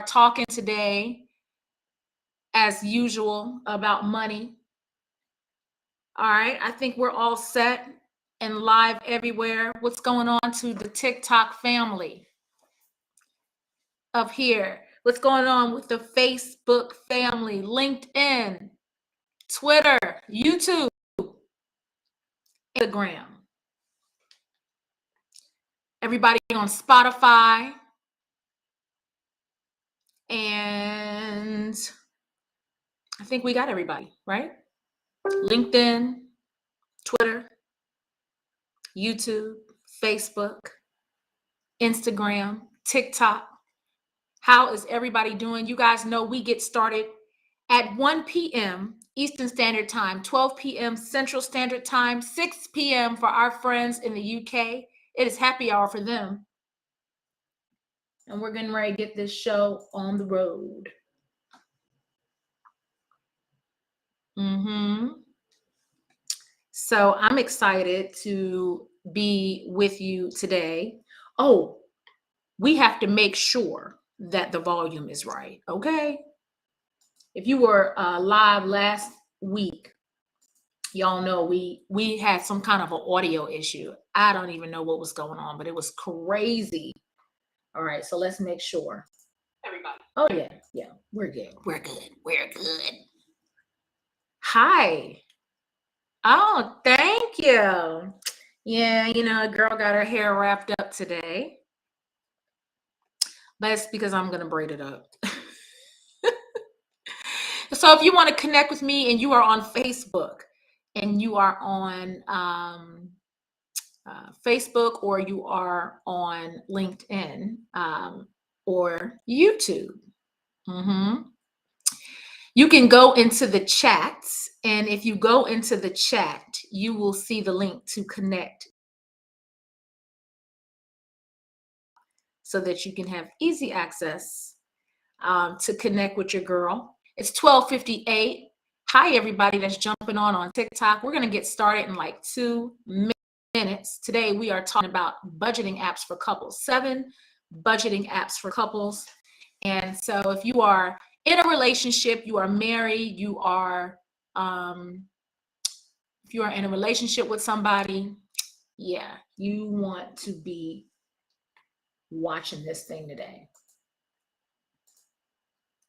talking today, as usual, about money. All right. I think we're all set and live everywhere. What's going on to the TikTok family up here? What's going on with the Facebook family, LinkedIn, Twitter, YouTube, Instagram? Everybody on Spotify. And I think we got everybody, right? LinkedIn, Twitter, YouTube, Facebook, Instagram, TikTok. How is everybody doing? You guys know we get started at 1 p.m. Eastern Standard Time, 12 p.m. Central Standard Time, 6 p.m. for our friends in the UK. It is happy hour for them. And we're getting ready to get this show on the road. So I'm excited to be with you today. Oh, we have to make sure that the volume is right, okay? If you were live last week, y'all know we had some kind of an audio issue. I don't even know what was going on, but it was crazy. All right, so let's make sure. Everybody. Oh yeah, we're good. We're good. Hi. Oh, thank you. Yeah, a girl got her hair wrapped up today. But it's because I'm going to braid it up. So if you want to connect with me and you are on Facebook and you are on Facebook or you are on LinkedIn or YouTube, you can go into the chats. And if you go into the chat, you will see the link to connect so that you can have easy access to connect with your girl. It's 12:58. Hi, everybody that's jumping on TikTok. We're going to get started in like 2 minutes. Today, we are talking about budgeting apps for couples, 7 budgeting apps for couples. And so if you are in a relationship, you are married, you are, if you are in a relationship with somebody, yeah, you want to be watching this thing today.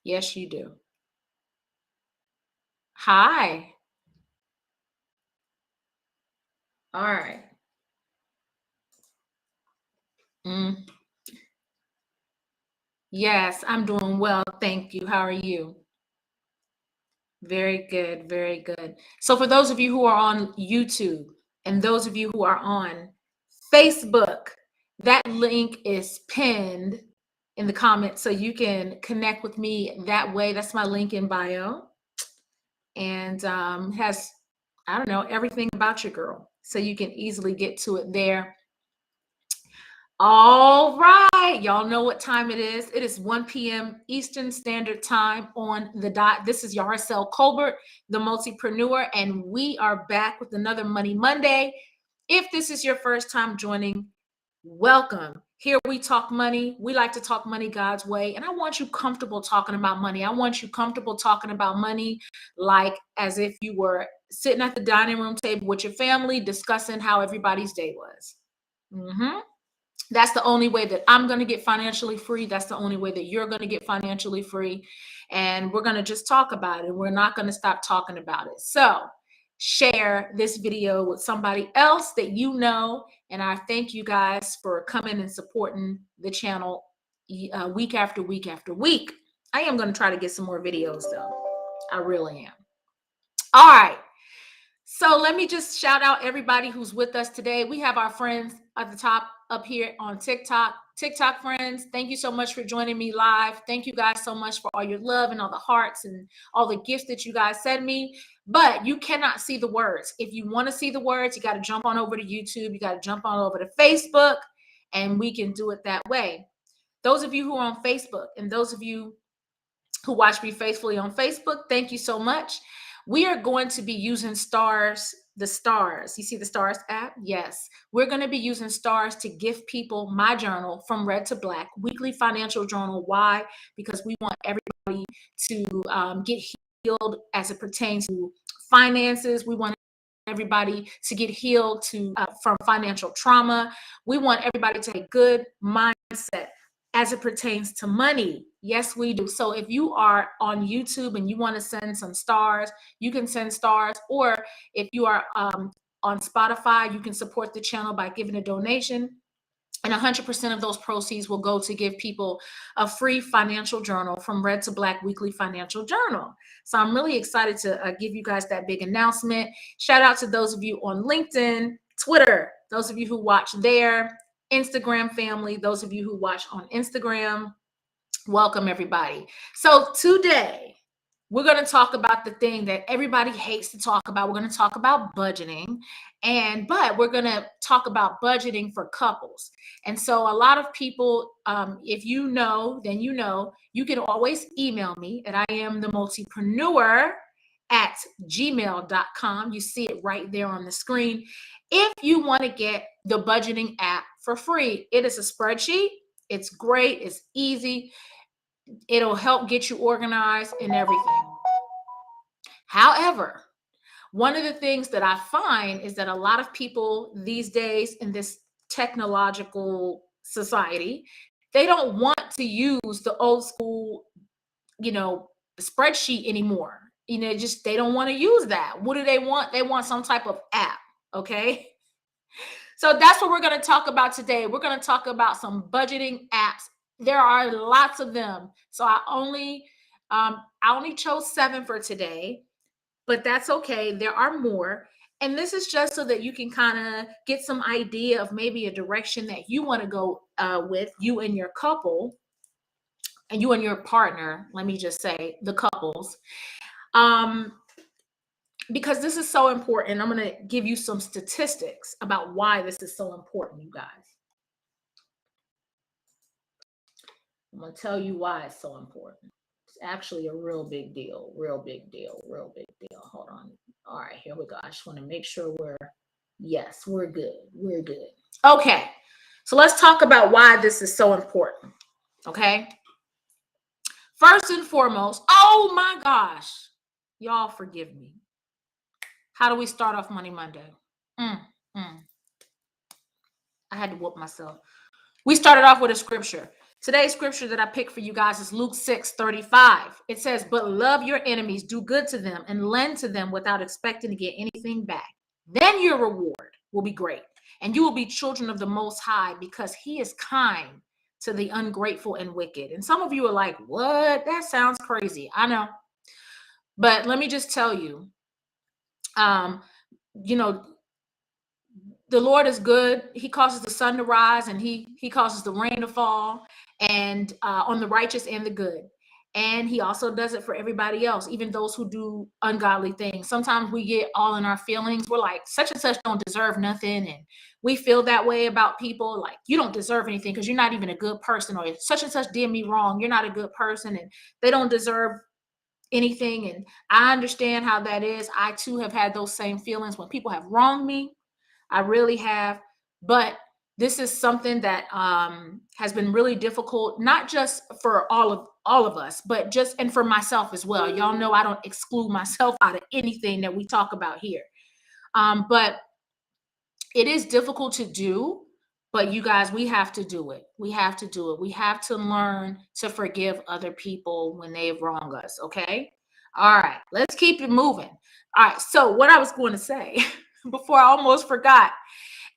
Yes, you do. Hi. All right. Yes, I'm doing well. Thank you. How are you? Very good. Very good. So for those of you who are on YouTube and those of you who are on Facebook, that link is pinned in the comments so you can connect with me that way. That's my link in bio. And has, I don't know, everything about your girl. So you can easily get to it there. All right. Y'all know what time it is. It is 1 p.m. Eastern Standard Time on the dot. This is Yarcel Colbert, the multipreneur, and we are back with another Money Monday. If this is your first time joining, welcome. Here we talk money. We like to talk money God's way. And I want you comfortable talking about money. I want you comfortable talking about money like as if you were sitting at the dining room table with your family discussing how everybody's day was. That's the only way that I'm going to get financially free. That's the only way that you're going to get financially free. And we're going to just talk about it. We're not going to stop talking about it. So share this video with somebody else that you know. And I thank you guys for coming and supporting the channel week after week after week. I am going to try to get some more videos though. I really am. All right. So let me just shout out everybody who's with us today. We have our friends at the top up here on TikTok. TikTok friends, thank you so much for joining me live. Thank you guys so much for all your love and all the hearts and all the gifts that you guys send me. But you cannot see the words. If you want to see the words, you got to jump on over to YouTube. You got to jump on over to Facebook, and we can do it that way. Those of you who are on Facebook and those of you who watch me faithfully on Facebook, thank you so much. We are going to be using stars the stars. You see the stars app? Yes. We're going to be using stars to gift people my journal, From Red to Black, weekly financial journal. Why? Because we want everybody to get healed as it pertains to finances. We want everybody to get healed from financial trauma. We want everybody to have a good mindset as it pertains to money. Yes, we do. So if you are on YouTube and you want to send some stars, you can send stars. Or if you are on Spotify, you can support the channel by giving a donation. And 100% of those proceeds will go to give people a free financial journal, From Red to Black weekly financial journal. So I'm really excited to give you guys that big announcement. Shout out to those of you on LinkedIn, Twitter, those of you who watch there, Instagram family, those of you who watch on Instagram. Welcome, everybody. So today, we're going to talk about the thing that everybody hates to talk about. We're going to talk about budgeting, but we're going to talk about budgeting for couples. And so a lot of people, if you know, then you know, you can always email me at iamthemultipreneur@gmail.com. You see it right there on the screen. If you want to get the budgeting app for free, it is a spreadsheet. It's great. It's easy. It'll help get you organized and everything. However, one of the things that I find is that a lot of people these days in this technological society, they don't want to use the old school, spreadsheet anymore. They don't want to use that. What do they want? They want some type of app. Okay. So that's what we're going to talk about today. We're going to talk about some budgeting apps. There are lots of them. So I only chose 7 for today, but that's okay. There are more. And this is just so that you can kind of get some idea of maybe a direction that you want to go with, you and your couple, and you and your partner. Let me just say the couples. Because this is so important. I'm going to give you some statistics about why this is so important, you guys. I'm going to tell you why it's so important. It's actually a real big deal. Hold on. All right, here we go. I just want to make sure we're good. We're good. Okay. So let's talk about why this is so important. Okay. First and foremost, oh my gosh, y'all forgive me. How do we start off Money Monday? I had to whoop myself. We started off with a scripture. Today's scripture that I picked for you guys is Luke 6:35. It says, "But love your enemies, do good to them, and lend to them without expecting to get anything back. Then your reward will be great, and you will be children of the Most High, because he is kind to the ungrateful and wicked." And some of you are like, what? That sounds crazy. I know. But let me just tell you, the Lord is good. He causes the sun to rise, and he causes the rain to fall, and on the righteous and the good. And he also does it for everybody else, even those who do ungodly things. Sometimes we get all in our feelings. We're like, such and such don't deserve nothing. And we feel that way about people. Like, you don't deserve anything because you're not even a good person, or such and such did me wrong. You're not a good person, and they don't deserve anything. And I understand how that is. I too have had those same feelings when people have wronged me. I really have. But this is something that has been really difficult, not just for all of us, but and for myself as well. Y'all know I don't exclude myself out of anything that we talk about here. But it is difficult to do. But you guys, we have to do it. We have to do it. We have to learn to forgive other people when they wrong us. Okay. All right. Let's keep it moving. All right. So what I was going to say before I almost forgot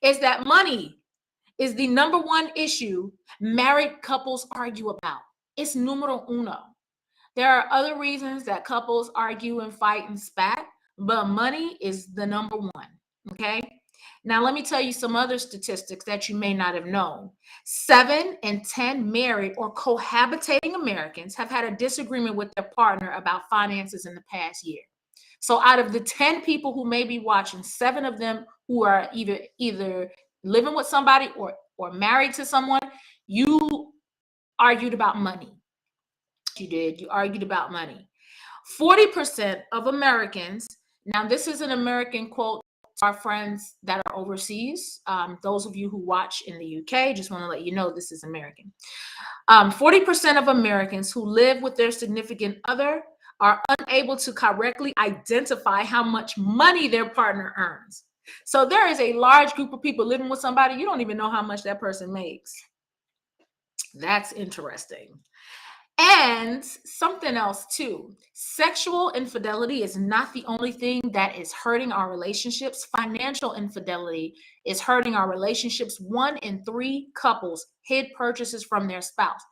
is that money is the number one issue married couples argue about. It's numero uno. There are other reasons that couples argue and fight and spat, but money is the number one. Okay. Now, let me tell you some other statistics that you may not have known. 7 in 10 married or cohabitating Americans have had a disagreement with their partner about finances in the past year. So out of the 10 people who may be watching, 7 of them who are either living with somebody or married to someone, you argued about money. You argued about money. 40% of Americans, now this is an American quote our friends that are overseas, those of you who watch in the UK, just want to let you know this is American. 40% of Americans who live with their significant other are unable to correctly identify how much money their partner earns. So there is a large group of people living with somebody, you don't even know how much that person makes. That's interesting. And something else too, sexual infidelity is not the only thing that is hurting our relationships. Financial infidelity is hurting our relationships. 1 in 3 couples hid purchases from their spouse.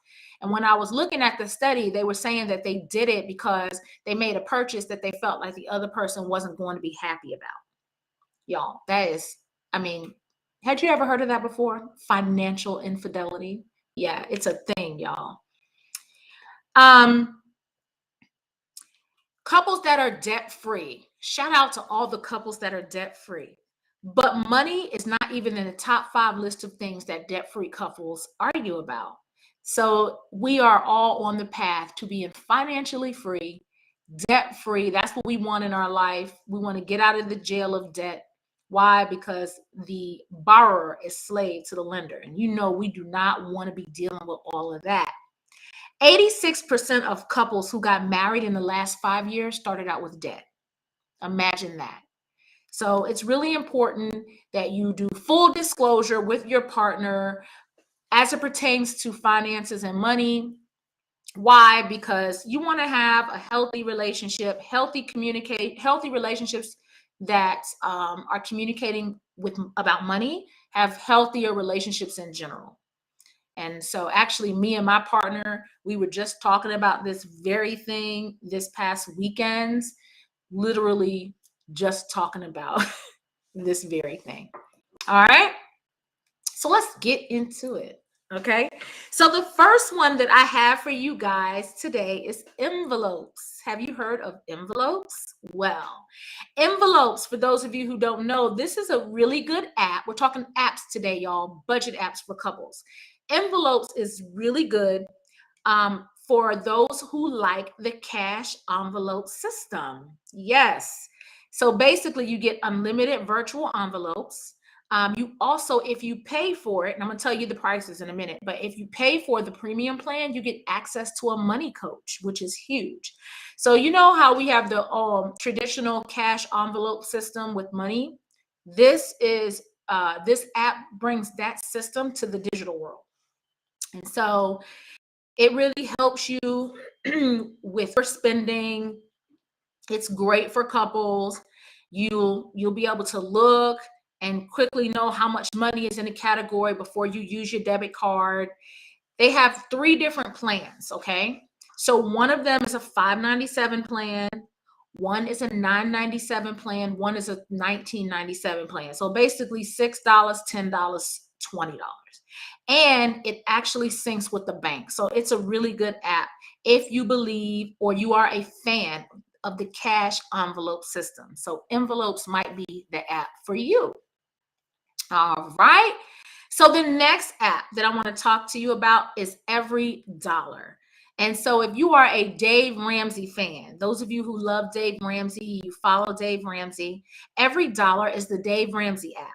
And when I was looking at the study, they were saying that they did it because they made a purchase that they felt like the other person wasn't going to be happy about. Y'all, that is, I mean, had you ever heard of that before? Financial infidelity? Yeah, it's a thing, y'all. Couples that are debt-free. Shout out to all the couples that are debt-free. But money is not even in the top 5 list of things that debt-free couples argue about. So we are all on the path to being financially free, debt-free. That's what we want in our life. We want to get out of the jail of debt. Why? Because the borrower is slave to the lender. And you know we do not want to be dealing with all of that. 86% of couples who got married in the last 5 years started out with debt. Imagine that. So it's really important that you do full disclosure with your partner as it pertains to finances and money. Why? Because you want to have a healthy relationship, healthy relationships that are communicating about money, have healthier relationships in general. And so actually me and my partner, we were just talking about this very thing this past weekend, literally just talking about this very thing. All right. So let's get into it. Okay. So the first one that I have for you guys today is envelopes. Have you heard of envelopes? Well, envelopes, for those of you who don't know, this is a really good app. We're talking apps today, y'all, budget apps for couples. Envelopes is really good for those who like the cash envelope system. Yes. So basically, you get unlimited virtual envelopes. You also, if you pay for it, and I'm going to tell you the prices in a minute, but if you pay for the premium plan, you get access to a money coach, which is huge. So you know how we have the traditional cash envelope system with money? This app brings that system to the digital world. And so it really helps you with your spending. It's great for couples. You'll be able to look and quickly know how much money is in a category before you use your debit card. They have 3 different plans, okay? So one of them is a $597 plan, one is a $997 plan, one is a $1997 plan. So basically $6, $10, $20. And it actually syncs with the bank. So it's a really good app if you believe or you are a fan of the cash envelope system. So envelopes might be the app for you. All right. So the next app that I want to talk to you about is Every Dollar. And so if you are a Dave Ramsey fan, those of you who love Dave Ramsey, you follow Dave Ramsey, Every Dollar is the Dave Ramsey app.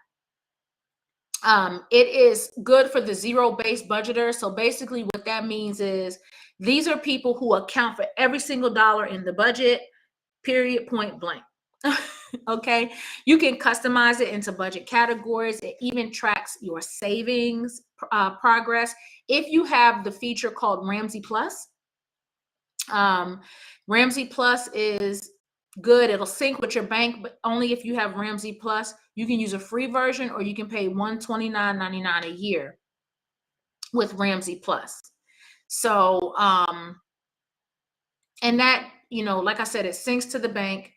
It is good for the zero-based budgeter. So basically what that means is these are people who account for every single dollar in the budget, period, point blank. Okay. You can customize it into budget categories. It even tracks your savings progress. If you have the feature called Ramsey Plus, Ramsey Plus is good. It'll sync with your bank, but only if you have Ramsey Plus. You can use a free version or you can pay $129.99 a year with Ramsey Plus. So, and that, like I said, it syncs to the bank.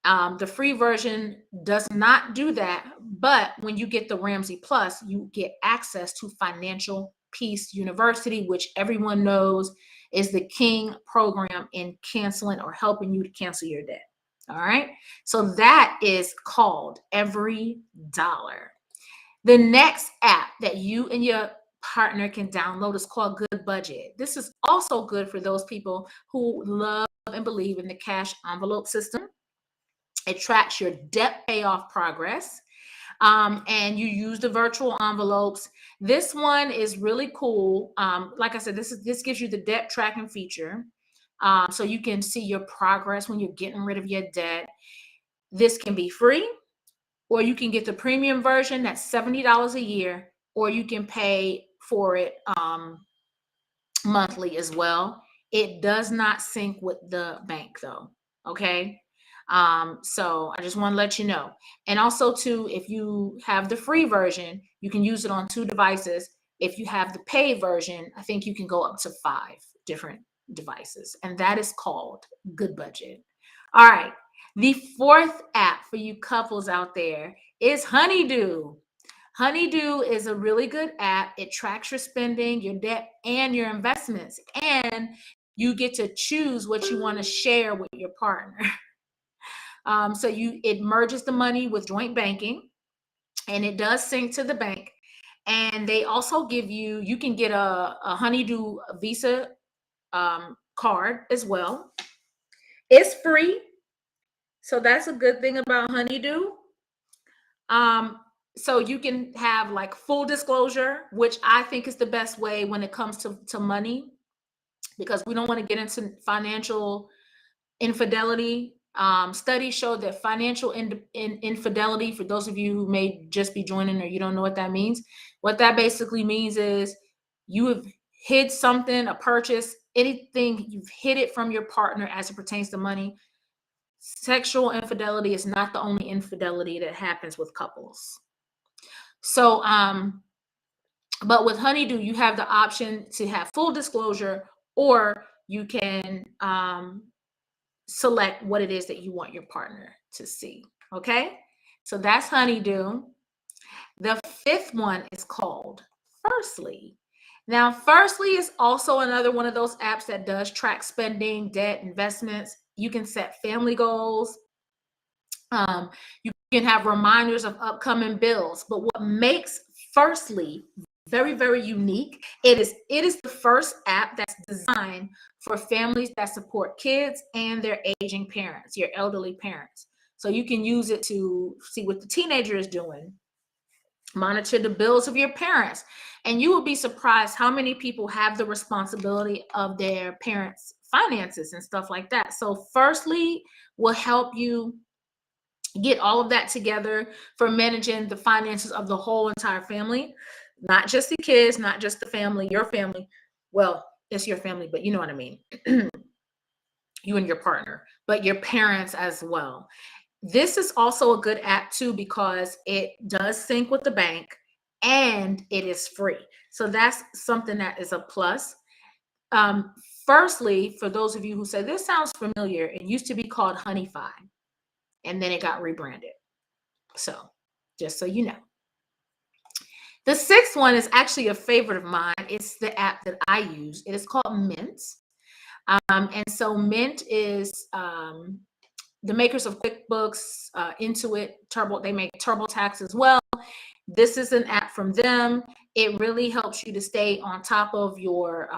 The free version does not do that, but when you get the Ramsey Plus, you get access to Financial Peace University, which everyone knows is the king program in canceling or helping you to cancel your debt. All right. So that is called Every Dollar. The next app that you and your partner can download is called Good Budget. This is also good for those people who love and believe in the cash envelope system. It tracks your debt payoff progress. And you use the virtual envelopes. This one is really cool. Like I said, this gives you the debt tracking feature, so you can see your progress when you're getting rid of your debt. This can be free, or you can get the premium version that's $70 a year, or you can pay for it monthly as well. It does not sync with the bank though. Okay. So I just want to let you know. And also too, if you have the free version, you can use it on 2 devices. If you have the paid version, I think you can go up to 5 different devices. And that is called Good Budget. All right. The fourth app for you couples out there is Honeydew. Honeydew is a really good app. It tracks your spending, your debt, and your investments. And you get to choose what you want to share with your partner. So it merges the money with joint banking, and it does sync to the bank. And they also give you can get a Honeydew Visa card as well. It's free. So that's a good thing about Honeydew. So you can have like full disclosure, which I think is the best way when it comes to money, because we don't want to get into financial infidelity. Studies show that financial infidelity, for those of you who may just be joining or you don't know what that means, what that basically means is you have hid something, a purchase, anything, you've hid it from your partner as it pertains to money. Sexual infidelity is not the only infidelity that happens with couples. So, but with Honeydew, you have the option to have full disclosure, or you can select what it is that you want your partner to see. Okay, so that's Honeydew. The fifth one is called Firstly. Now, Firstly is also another one of those apps that does track spending, debt, investments. You can set family goals. You can have reminders of upcoming bills. But what makes Firstly very, very unique, it is the first app that's designed for families that support kids and their aging parents, your elderly parents. So you can use it to see what the teenager is doing, monitor the bills of your parents, and you will be surprised how many people have the responsibility of their parents' finances and stuff like that. So Firstly will help you get all of that together for managing the finances of the whole entire family, not just the kids, not just the family, your family. Well, it's your family, but you know what I mean. You and your partner, but your parents as well. This is also a good app too, because it does sync with the bank and it is free. So that's something that is a plus. Um, Firstly, for those of you who say this sounds familiar, it used to be called Honeyfi, and then it got rebranded. So just so you know. The sixth one is actually a favorite of mine. It's the app that I use. It is called Mint. And so Mint is the makers of QuickBooks, Intuit, Turbo. They make TurboTax as well. This is an app from them. It really helps you to stay on top of your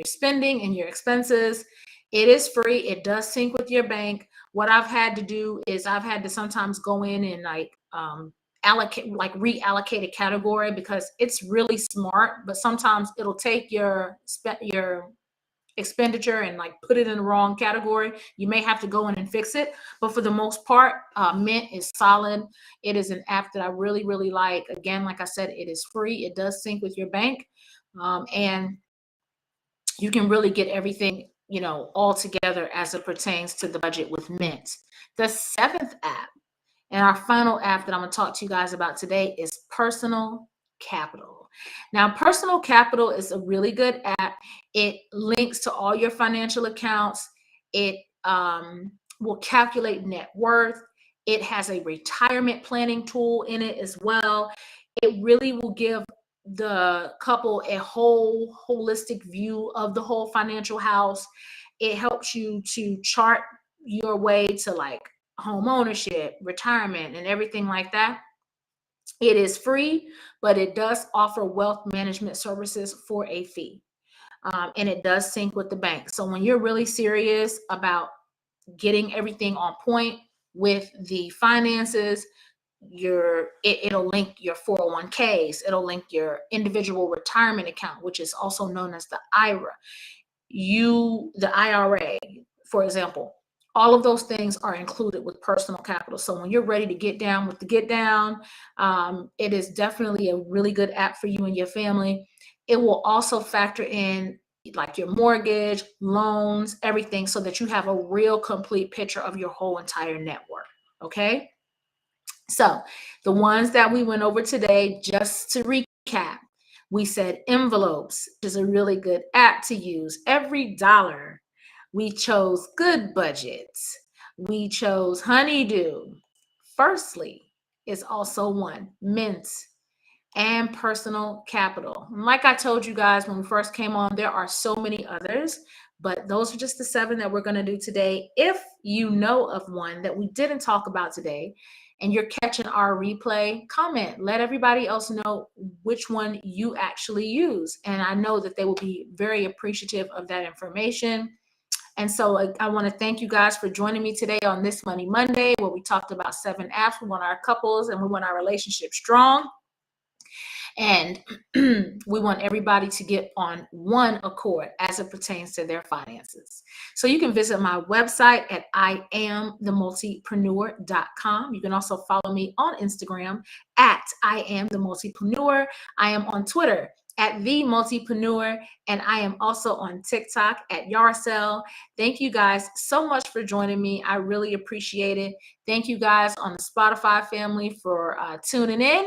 spending and your expenses. It is free. It does sync with your bank. What I've had to do is I've had to sometimes go in and reallocate a category, because it's really smart, but sometimes it'll take your expenditure and like put it in the wrong category. You may have to go in and fix it, but for the most part, Mint is solid. It is an app that I really, really like. Again, like I said, it is free. It does sync with your bank, and you can really get everything, all together as it pertains to the budget with Mint. The seventh app and our final app that I'm going to talk to you guys about today is Personal Capital. Now, Personal Capital is a really good app. It links to all your financial accounts. It will calculate net worth. It has a retirement planning tool in it as well. It really will give the couple a whole holistic view of the whole financial house. It helps you to chart your way to like home ownership, retirement, and everything like that. It is free, but it does offer wealth management services for a fee. And it does sync with the bank. So when you're really serious about getting everything on point with the finances. It'll link your 401ks, it'll link your individual retirement account, which is also known as the IRA, the IRA, for example. All of those things are included with Personal Capital. So when you're ready to get down with the get down, it is definitely a really good app for you and your family. It will also factor in like your mortgage, loans, everything, so that you have a real complete picture of your whole entire network. Okay. So the ones that we went over today, just to recap, we said envelopes is a really good app to use. Every dollar. We chose Good Budgets. We chose Honeydew. Firstly is also one. Mint and Personal Capital. And like I told you guys when we first came on, there are so many others, but those are just the 7 that we're going to do today. If you know of one that we didn't talk about today and you're catching our replay, comment. Let everybody else know which one you actually use. And I know that they will be very appreciative of that information. And so I want to thank you guys for joining me today on this Money Monday, where we talked about 7 apps. We want our couples and we want our relationship strong. And we want everybody to get on one accord as it pertains to their finances. So you can visit my website at IamTheMultipreneur.com. You can also follow me on Instagram at IamTheMultipreneur. I am on Twitter at The Multipreneur, and I am also on TikTok at Yarcel. Thank you guys so much for joining me. I really appreciate it. Thank you guys on the Spotify family for tuning in.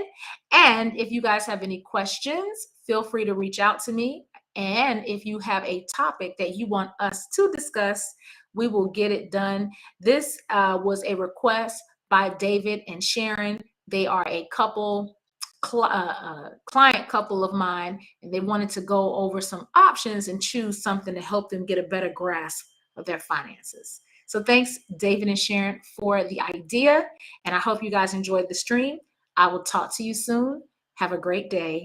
And if you guys have any questions, feel free to reach out to me. And if you have a topic that you want us to discuss, we will get it done. This was a request by David and Sharon. They are a couple, client couple of mine, and they wanted to go over some options and choose something to help them get a better grasp of their finances. So thanks, David and Sharon, for the idea. And I hope you guys enjoyed the stream. I will talk to you soon. Have a great day.